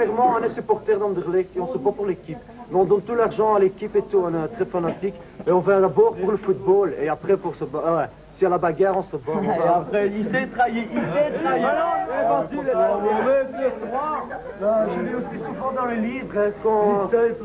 premièrement, on est supporter d'Anderlecht et on se bat pour l'équipe. Mais on donne tout l'argent à l'équipe et tout, on est très fanatique. Et on vient d'abord pour le football et après pour se battre. Ouais. Si à la bagarre, on se bat. Et après, il s'est trahi, Je lis aussi souvent dans les livres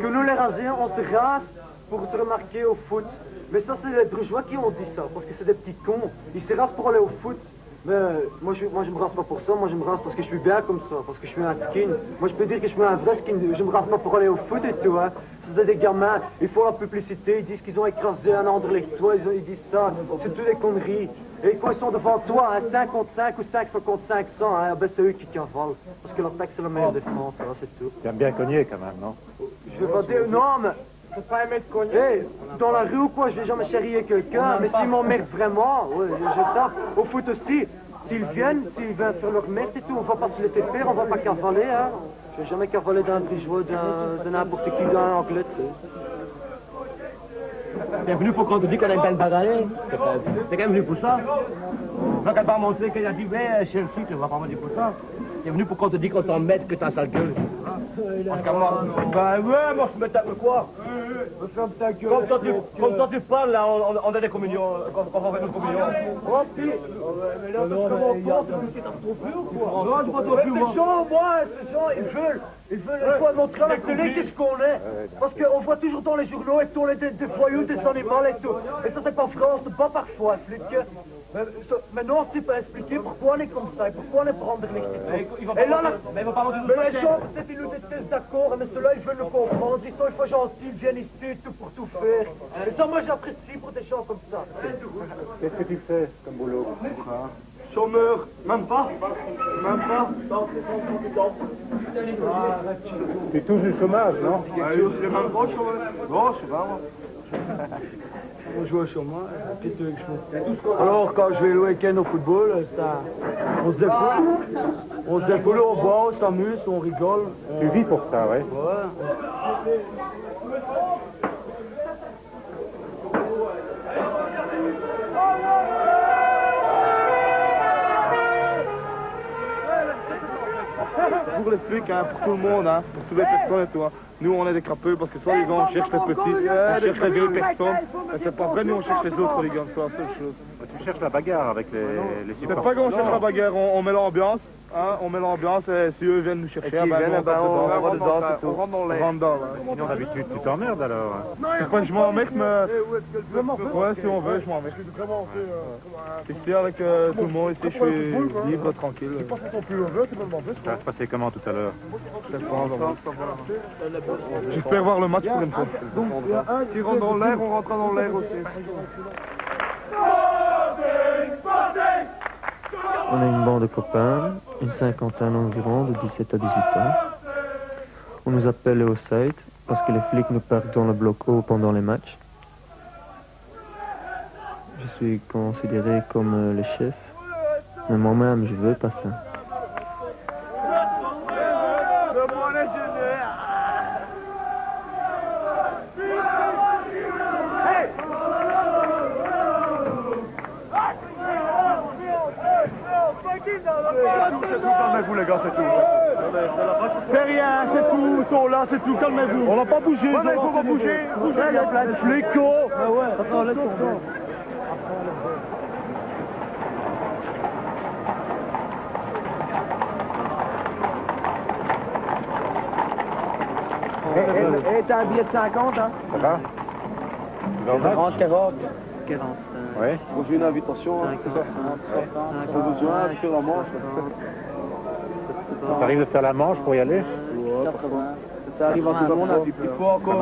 que nous les Rasiens, on se rase pour se remarquer au foot. Mais ça, c'est les bourgeois qui ont dit ça, parce que c'est des petits cons. Ils se rasent pour aller au foot. Mais moi je me rase pas pour ça, moi je me rase parce que je suis bien comme ça, parce que je suis un skin. Moi je peux dire que je suis un vrai skin, je me rase pas pour aller au foot et tout, hein. C'est des gamins, ils font la publicité, ils disent qu'ils ont écrasé un Anderlechtois, ils disent ça, c'est toutes des conneries. Et quand ils sont devant toi, hein, 5 contre 5 ou 500 contre 500, hein, ben c'est eux qui cavalent. Parce que l'attaque c'est la meilleure défense, hein, c'est tout. Tu aimes bien cogner quand même, non? Je vais pas dire, non mais... C'est pas aimer de cogner. Hey, dans la rue ou quoi, je vais jamais charrier quelqu'un, mais s'ils m'emmerdent vraiment, ouais, je tape. Au foot aussi, s'ils viennent faire leur merde et tout, on va pas se laisser faire, on va pas cavaler, hein. Je vais jamais cavaler d'un bourgeois, de n'importe qui, d'un anglais, tu sais. T'es venu pour qu'on te dise qu'on a une belle bagarre. T'es quand même venu pour ça. Donc elle va montrer qu'elle a dit, ouais, Chelsea, tu vas pas me dire pour ça. T'es venu pour qu'on te dise qu'on t'emmène, que t'as un sale gueule. Parce que moi, ben ouais, moi je me tape quoi? Comme toi tu parles là, on a des communions, quand on fait nos communions. Oh si. Mais là, comment tu t'as trop plus ou quoi? Non, je vois trop plus moi. Ces gens, ils veulent quoi montrer à la télé qu'est-ce qu'on est. Parce qu'on voit toujours dans les journaux et tout, des voyous, des animaux et tout. Et ça c'est pas France, pas parfois, flic. Mais non, c'est pas expliquer pourquoi on est comme ça, pourquoi on est prendre les et là, mais les gens, peut-être ils nous détestent d'accord, mais ceux-là, ils veulent le comprendre. Ils sont une fois gentils, ils viennent ici, tout pour tout faire. Et ça, moi, j'apprécie pour des gens comme ça. Qu'est-ce que tu fais comme boulot? Chômeur, même pas. Même pas. Tu touches du chômage, non? C'est même pas chômeur. Non, je sais pas, moi. On joue au chômage, qu'est-ce que tu veux que je fasse? Alors, quand je vais le week-end au football, on se défoule. On se défoule, on boit, on s'amuse, on rigole. Tu vis pour ça, ouais? Ouais. Pour les flics, hein, pour tout le monde, hein, pour toutes les personnes et tout. Hein. Nous, on est des crapeux parce que soit les gars, on cherche les petits, on cherche les vieilles personnes. Et c'est pas vrai, nous, on cherche les autres, les gars, c'est la seule chose. Tu cherches la bagarre avec les supporters. C'est pas qu'on cherche la bagarre, on met l'ambiance. Hein, on met l'ambiance et si eux viennent nous chercher, on rentre dans l'air. Sinon, d'habitude, tu t'emmerdes alors. C'est pas que je m'emmerde, mais... Ouais, si on veut, je m'emmerde. Ici, avec tout le monde, ici, je suis libre, tranquille. Ça va se passer comment tout à l'heure? J'espère voir le match pour une fois. Si on rentre dans l'air, on rentrera dans l'air aussi. On a une bande de copains, une cinquantaine environ, de 17 à 18 ans. On nous appelle les Oside parce que les flics nous parquent dans le bloc haut pendant les matchs. Je suis considéré comme le chef, mais moi-même je veux pas ça. Calmez-vous les gars, c'est tout. C'est rien, c'est tout, ils sont là, c'est tout, calmez-vous. On n'a pas bougé. Ouais, mais il faut pas bouger. Bougez, il y a plein de flics. Ah ouais, attends, laisse tomber. Hé, t'as un billet de 50, hein? Ça va? Ça range 40. 45. Ouais. Moi j'ai une invitation. 50, J'ai besoin de faire la manche. T'arrives de faire la manche pour y aller? Ça arrive à tout le monde. Il faut encore...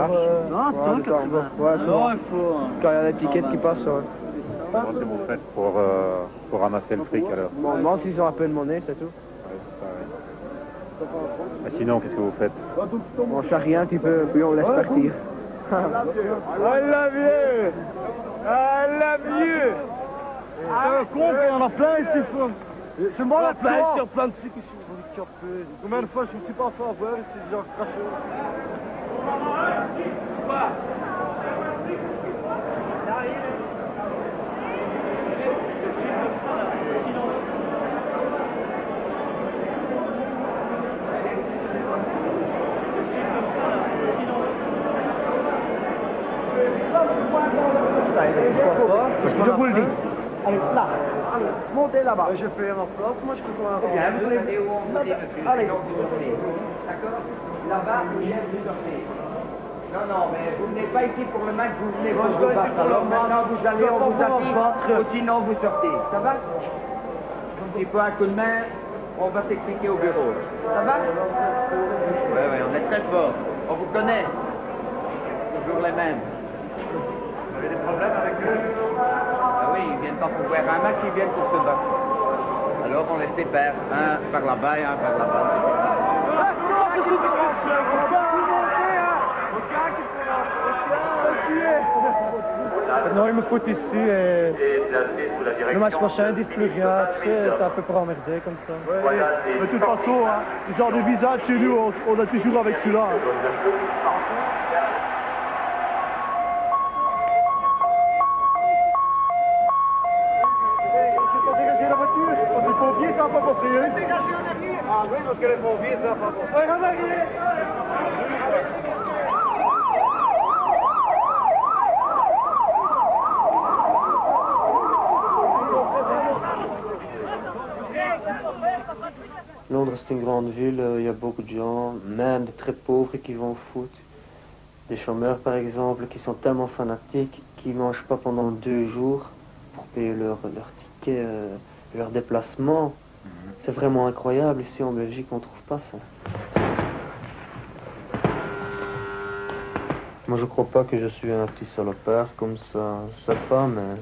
Non, attends, 80. Non, il faut... Quand il y a l'étiquette qui passe, ouais. Comment est-ce que vous faites pour ramasser le fric alors? Bon, non, s'ils ont un peu de monnaie, c'est tout. Ouais, c'est ça, ouais. Mais sinon, qu'est-ce que vous faites? On charrie un petit peu, puis on laisse partir. I love you! I love you! C'est un con, il y en a plein ici. C'est moi la plein, il y a plein de trucs ici. Combien de fois je me suis pas fait avoir ici, genre craché. Je vous le dis. Allez, là. Allez, montez là-bas. Je fais ma place, moi je peux pas Bien, vous allez où on monte dessus. Allez, vous sortez. D'accord? Là-bas, vous sortez. Non, non, mais vous venez pas ici pour le match, vous venez pour vous battre. Alors maintenant, vous allez, on vous affiche, ou sinon vous sortez. Ça va? S'il faut un coup de main, on va s'expliquer au bureau. Ça va? Oui, on est très fort. On vous connaît. Toujours les mêmes. Vous avez des problèmes avec eux? Ah oui, ils viennent pas pour voir un match, ils viennent pour se battre. Alors on les sépare, un par là-bas et un par là-bas. Non, il me faut ici et le match prochain, ils disent plus rien. Tu sais, c'est un peu pour emmerder comme ça. Ouais, mais de toute façon, hein, le genre de visage chez nous, on a toujours avec celui-là. Londres, c'est une grande ville, il y a beaucoup de gens, même des très pauvres qui vont au foot. Des chômeurs, par exemple, qui sont tellement fanatiques qu'ils ne mangent pas pendant 2 jours pour payer leur ticket, leur déplacement. C'est vraiment incroyable. Ici, en Belgique, on ne trouve pas ça. Moi, je crois pas que je suis un petit salopard comme ça. Ça pas, mais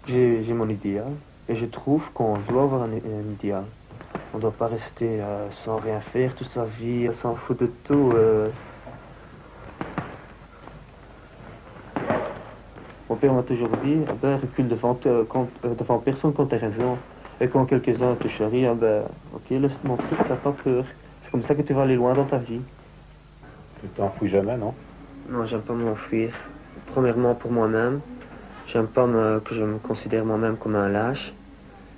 j'ai mon idéal. Et je trouve qu'on doit avoir un idéal. On ne doit pas rester sans rien faire toute sa vie, s'en foutre de tout. Mon père m'a toujours dit, ah ben, recule devant personne quand t'as raison. Et quand quelques-uns te charrient, ah ben, ok, laisse mon truc, t'as pas peur. C'est comme ça que tu vas aller loin dans ta vie. Tu t'enfuis jamais, non? Non, j'aime pas m'enfuir. Premièrement, pour moi-même. J'aime pas que je me considère moi-même comme un lâche.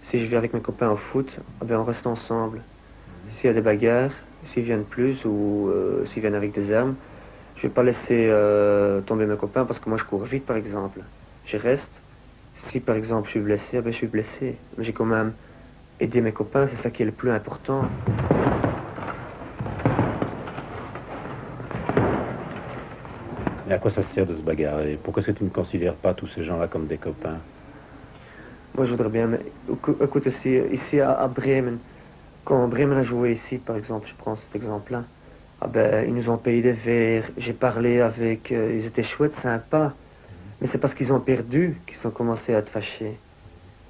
Si je vais avec mes copains au foot, eh bien on reste ensemble. S'il y a des bagarres, s'ils viennent plus ou s'ils viennent avec des armes, je vais pas laisser tomber mes copains parce que moi je cours vite par exemple. Je reste. Si par exemple je suis blessé, eh bien je suis blessé. Mais j'ai quand même aidé mes copains, c'est ça qui est le plus important. Et à quoi ça sert de se bagarrer? Pourquoi est-ce que tu ne considères pas tous ces gens-là comme des copains? Moi, je voudrais bien, mais écoute aussi, ici à Bremen, quand Bremen a joué ici, par exemple, je prends cet exemple-là, ah ben, ils nous ont payé des verres, j'ai parlé avec, ils étaient chouettes, sympas, mais c'est parce qu'ils ont perdu qu'ils ont commencé à être fâchés.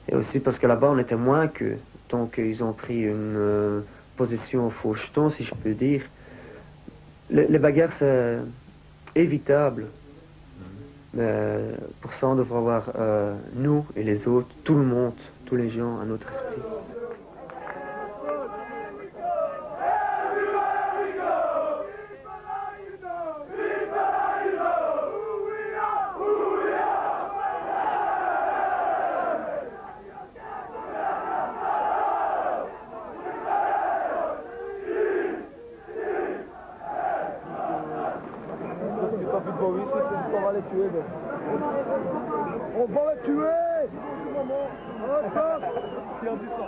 Et aussi parce que là-bas, on était moins qu'eux, donc ils ont pris une position au faux jeton, si je peux dire. Les bagarres, c'est évitable. Mais pour ça, on devrait avoir, nous et les autres, tout le monde, tous les gens, à notre esprit. On va la tuer! Hop, hop! Tiens, dis ça.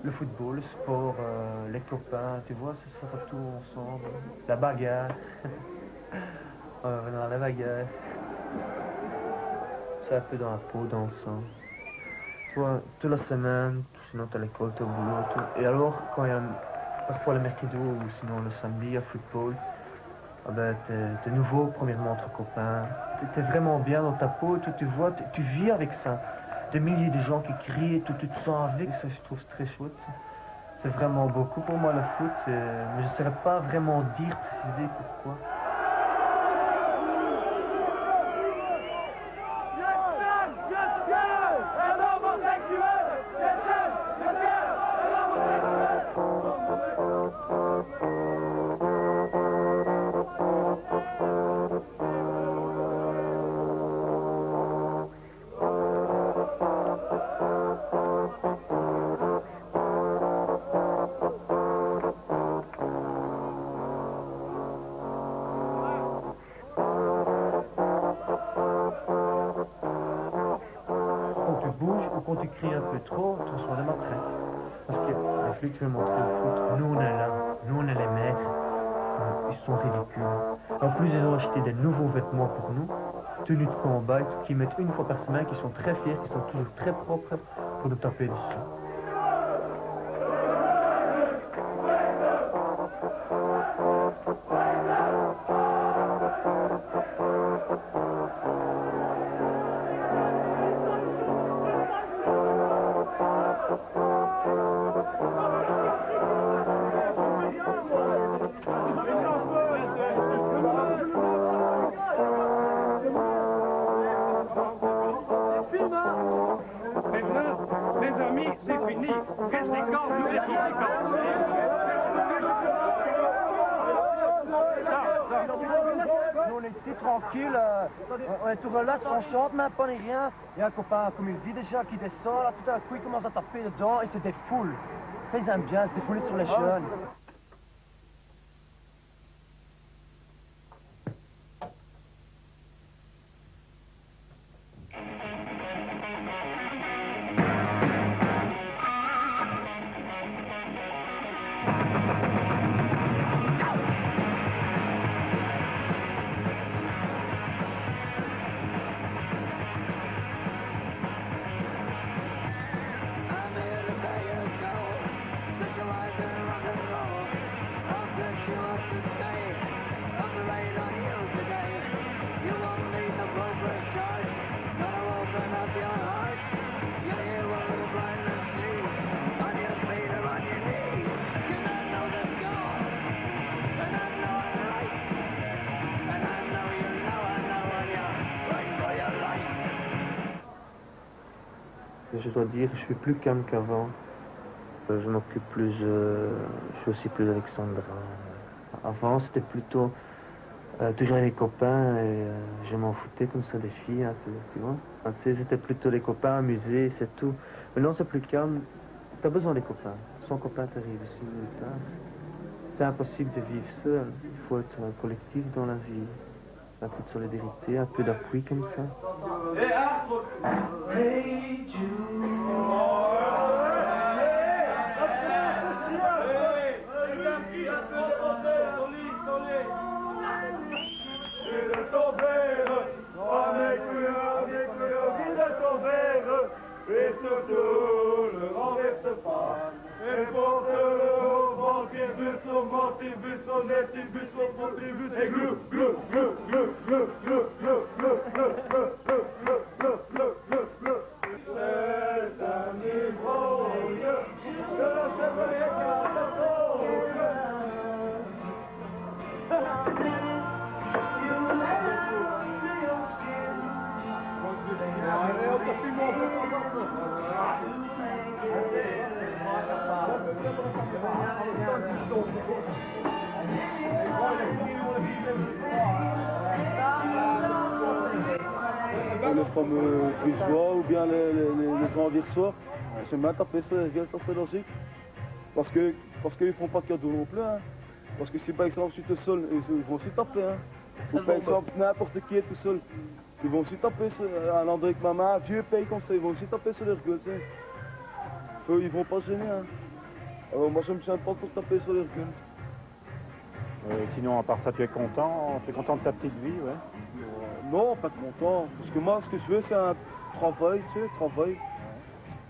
Le football, le sport, les copains, tu vois, ça va tout ensemble. La bagarre. Non, la bagarre. C'est un peu dans la peau, dans le sang. Tu vois, toute la semaine, sinon t'as l'école, t'as au boulot, tout. Et alors, quand il y a parfois le mercredi ou sinon le samedi, il y a football, ah ben, t'es nouveau, premièrement, entre copains. T'es vraiment bien dans ta peau, tu vois, tu vis avec ça. Des milliers de gens qui crient, tout tu te sens avec, ça je trouve très chouette. C'est vraiment beaucoup pour moi le foot, mais je ne saurais pas vraiment dire, préciser pourquoi. Yes, yes, yes! Quand tu bouges ou quand tu cries un peu trop, tu reçois des matraques. Parce que les flics veulent montrer au foot, nous on est là, nous on est les maîtres. Ils sont ridicules. En plus, ils ont acheté des nouveaux vêtements pour nous, tenues de combat, qui mettent une fois par semaine, qui sont très fiers, qui sont toujours très propres pour nous taper dessus. Les amis, c'est fini. Restez calmes, nous étions Nous on est ici tranquille, on est tout relax, on chante même pas ni rien. Il y a un copain, comme il dit déjà, qui descend, là tout à coup il commence à taper dedans et c'est des foules. Ça ils aiment bien, c'est défouler sur les jeunes. Je dois dire, je suis plus calme qu'avant. Je m'occupe plus, je suis aussi plus Alexandra. Avant, c'était plutôt toujours avec les copains et je m'en foutais comme ça des filles, un peu, tu vois. Enfin, tu sais, c'était plutôt les copains, amusés, c'est tout. Maintenant, c'est plus calme. T'as besoin des copains. Sans copains, t'arrives ici nulle part. C'est impossible de vivre seul. Il faut être un collectif dans la vie. Un peu de solidarité, un peu d'appui comme ça. Hey Jude. Et surtout ne renverse pas. Et porte-le au banquier, bus au menti, bus au net, bus au porté, bus et glou, glou, glou, glou, glou, glou, glou, glou, glou, glou, glou, glou, glou, glou, glou, glou. C'est un ivrogne de la chevalier les fameux bourgeois ou bien les envirsoirs, j'aime bien taper ça, ça c'est logique. Parce qu'ils font pas de cadeaux non plus. Hein. Parce que si par exemple je suis tout seul, ils vont aussi taper. Hein. Ou par exemple n'importe qui est tout seul, ils vont aussi taper un André avec ma main, un vieux pays comme ça, ils vont aussi taper sur leur gueule. Ils vont pas gêner. Hein. Alors moi je me tiens pas pour taper sur leur gueule. Sinon, à part ça, tu es content de ta petite vie, ouais? Non, pas content. Parce que moi, ce que je veux, c'est un travail, tu sais, travail.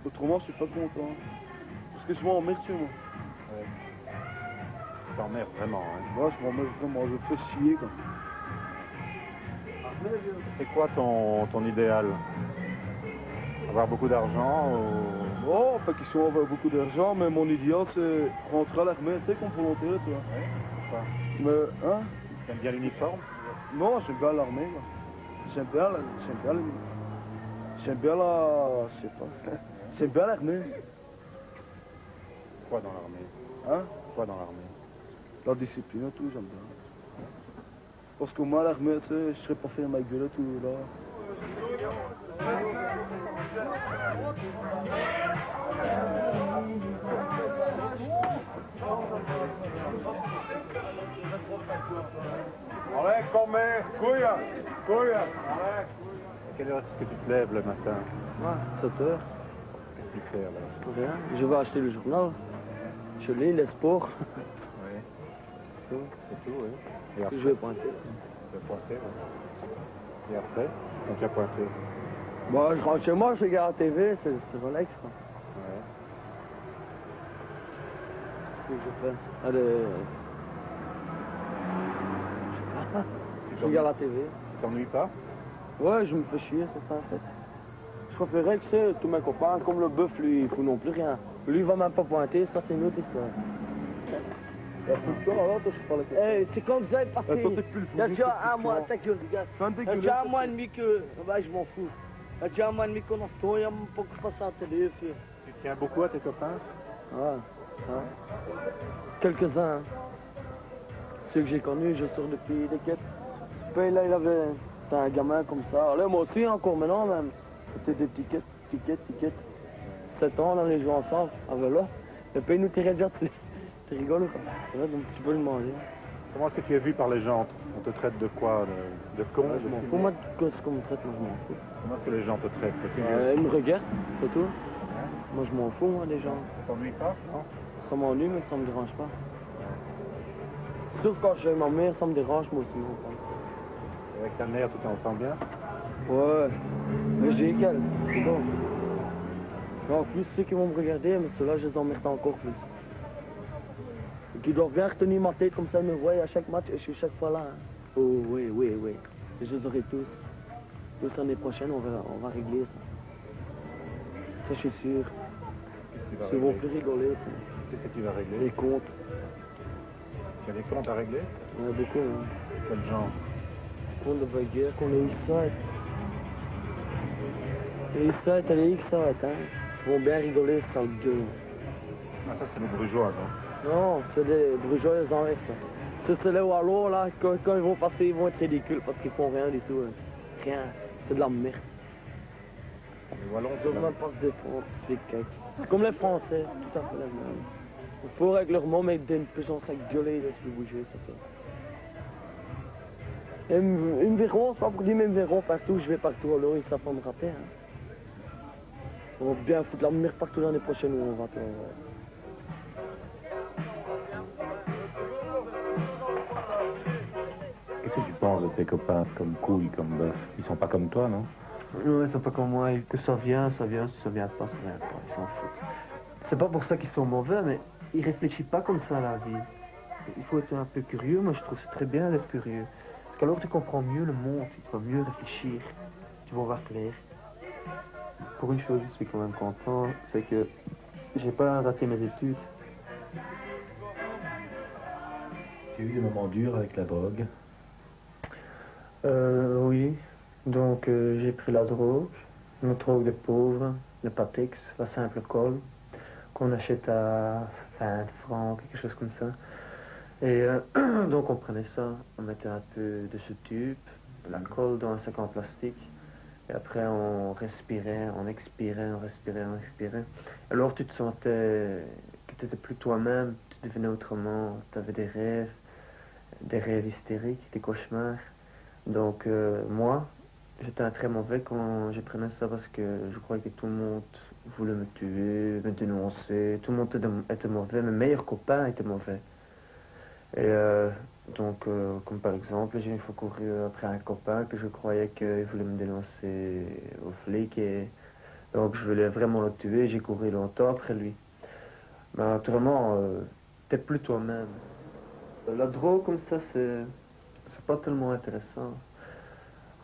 Autrement, je suis pas content. Parce que je m'emmerde chez moi. Ouais. Tu t'emmerdes vraiment, hein? Moi, je m'emmerde vraiment, je me fais chier, quoi. C'est quoi ton idéal? Avoir beaucoup d'argent ou... Non, pas qu'ils soient avoir beaucoup d'argent, mais mon idéal, c'est rentrer à l'armée, tu sais, comme volontaire, tu vois. Ouais, pourquoi? Mais, hein? T'aimes bien l'uniforme? Non, j'aime bien l'armée, moi. J'aime bien la... je sais pas. J'aime bien l'armée. Quoi dans l'armée? Hein? Quoi dans l'armée? La discipline et tout, j'aime bien. Parce que moi, l'armée, tu sais, je serais pas fait ma gueule et tout, là. Allez, come, cuida, cuida. Allez. Quelle heure est-ce que tu te lèves le matin? Ouais, 7 heures. Qu'est-ce que tu fais alors? Rien. Je vais acheter le journal. Je lis les sports. Oui. C'est tout. C'est tout, oui. Et après, Je vais pointer. tu vas pointer, oui. Et après, quand tu as pointé? Bon, je rentre chez moi, je regarde la TV, c'est relax, quoi. Ouais. Qu'est-ce que je fais? Allez. Je regarde la TV. Tu t'ennuies pas? Ouais, je me fais chier, c'est ça en fait. Je préférais que c'est tous mes copains, comme le bœuf, lui, il fout non plus rien. Lui, il va même pas pointer, ça c'est une autre histoire. C'est comme ça, parce que il y a déjà un mois, ta gueule, regarde. Il y a déjà un mois et demi que, bah, je m'en fous. Il y a déjà un mois et demi qu'on en retourne, il y a même pas que je passe à la télé, frère. Tu tiens beaucoup à tes copains? Ouais, hein. Quelques-uns. Hein. Ceux que j'ai connus, je sors depuis des quêtes. Ce pays là, il avait. C'était un gamin comme ça. Là, moi aussi, encore maintenant même. C'était des tickets. 7 ans, on allait jouer ensemble, à vélo. Le pays nous tirait déjà, tu rigoles ou quoi? Ouais, donc tu peux le manger. Comment est-ce que tu es vu par les gens? On te traite de quoi? De con? Ouais, je m'en fous, moi, de ce qu'on me traite, moi, je m'en fous. Comment est-ce que les gens te traitent? Ils me regardent, c'est tout. Moi, je m'en fous, moi, des gens. Ça t'ennuie pas? Non? Ça m'ennuie, mais ça me dérange pas. Sauf quand je suis avec ma mère, ça me dérange, moi aussi. Avec ta mère, tu t'entends bien? Ouais, mais j'ai qu'elle, c'est bon. En plus, ceux qui vont me regarder, mais ceux-là, je les emmerde encore plus. Et qui doivent bien retenir ma tête comme ça, ils me voient à chaque match et je suis chaque fois là. Hein. Oh, oui. Et je les aurai tous. Tous l'année prochaine, on va régler ça. Ça, je suis sûr. Ils vont plus rigoler. Qu'est-ce que tu vas régler? Les comptes. Tu as des comptes à régler? Il y en a beaucoup, hein. Quel genre? Compte de bagarre, qu'on a eu ça. Et ça, t'as les X, ça, hein. Ils vont bien rigoler, sale gueule. Ah, ça, c'est les bourgeois, non? Non, c'est des bourgeois, les enlèvent, ça. Ça, c'est les Wallois, là, quand ils vont passer, ils vont être ridicules parce qu'ils font rien du tout. Hein. Rien. C'est de la merde. Les Wallons, Ils doivent même pas se défendre, c'est quelque. C'est comme les Français, tout à fait la même. Il faut règlement, mais ils donnent plus en sac gueuler, ils laissent plus bouger, ça fait. Et ils me verront, c'est pas pour dire, mais ils me verront partout, je vais partout, alors ils savent pas me rappeler. Hein. On va bien foutre la merde partout l'année prochaine où on va. Qu'est-ce que tu penses de tes copains comme couilles, comme bœuf? Ils sont pas comme toi, non? Ouais, ils sont pas comme moi. Que ça vient, si ça vient pas, ça vient pas. Ils s'en foutent. C'est pas pour ça qu'ils sont mauvais, mais ils réfléchissent pas comme ça à la vie. Il faut être un peu curieux. Moi, je trouve c'est très bien d'être curieux. Parce qu'alors, tu comprends mieux le monde, tu vas mieux réfléchir. Tu vas voir clair. Pour une chose, je suis quand même content, c'est que j'ai pas raté mes études. Tu as eu des moments durs avec la drogue? Oui. Donc, j'ai pris la drogue, une drogue de pauvre, le Patex, la simple colle, qu'on achète à 20 francs, quelque chose comme ça. Et donc, on prenait ça, on mettait un peu de ce tube, de la colle dans un sac en plastique. Et après, on respirait, on expirait, on respirait, on expirait. Alors, tu te sentais que tu n'étais plus toi-même, tu devenais autrement, tu avais des rêves hystériques, des cauchemars. Donc, moi, j'étais un très mauvais quand je prenais ça parce que je croyais que tout le monde voulait me tuer, me dénoncer. Tout le monde était mauvais, mes meilleurs copains étaient mauvais. Et donc, comme par exemple, j'ai une fois couru après un copain que je croyais qu'il voulait me dénoncer aux flics. Et donc, je voulais vraiment le tuer. J'ai couru longtemps après lui. Mais autrement, t'es plus toi-même. La drogue comme ça, c'est pas tellement intéressant.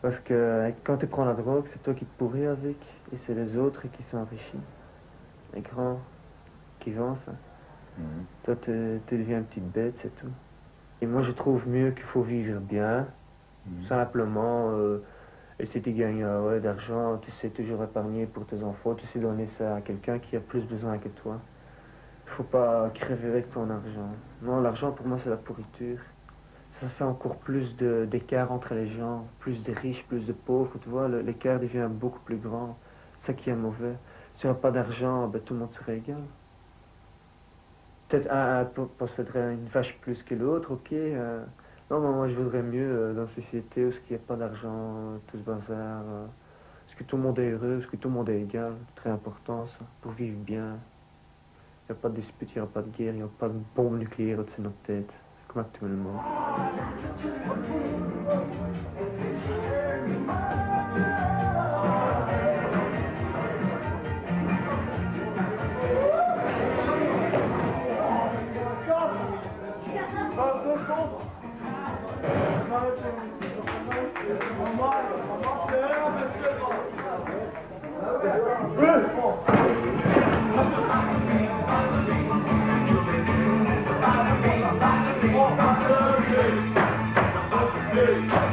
Parce que quand tu prends la drogue, c'est toi qui te pourris avec. Et c'est les autres qui s'enrichissent. Les grands qui vendent ça. Toi, tu deviens une petite bête, c'est tout. Et moi, je trouve mieux qu'il faut vivre bien. Simplement, et si tu gagnes d'argent, tu sais toujours épargner pour tes enfants. Tu sais donner ça à quelqu'un qui a plus besoin que toi. Il faut pas crever avec ton argent. Non, l'argent, pour moi, c'est la pourriture. Ça fait encore plus d'écart entre les gens. Plus de riches, plus de pauvres. Tu vois, l'écart devient beaucoup plus grand. C'est ça qui est mauvais. Si on n'a pas d'argent, ben, tout le monde serait égal. Peut-être un posséderait une vache plus que l'autre, ok. Non, mais moi je voudrais mieux dans une société où il n'y a pas d'argent, tout ce bazar. que tout le monde est heureux, est-ce que tout le monde est égal, très important ça, pour vivre bien. Il n'y a pas de dispute, il n'y a pas de guerre, il n'y a pas de bombe nucléaire au-dessus de notre tête, comme actuellement. Hey!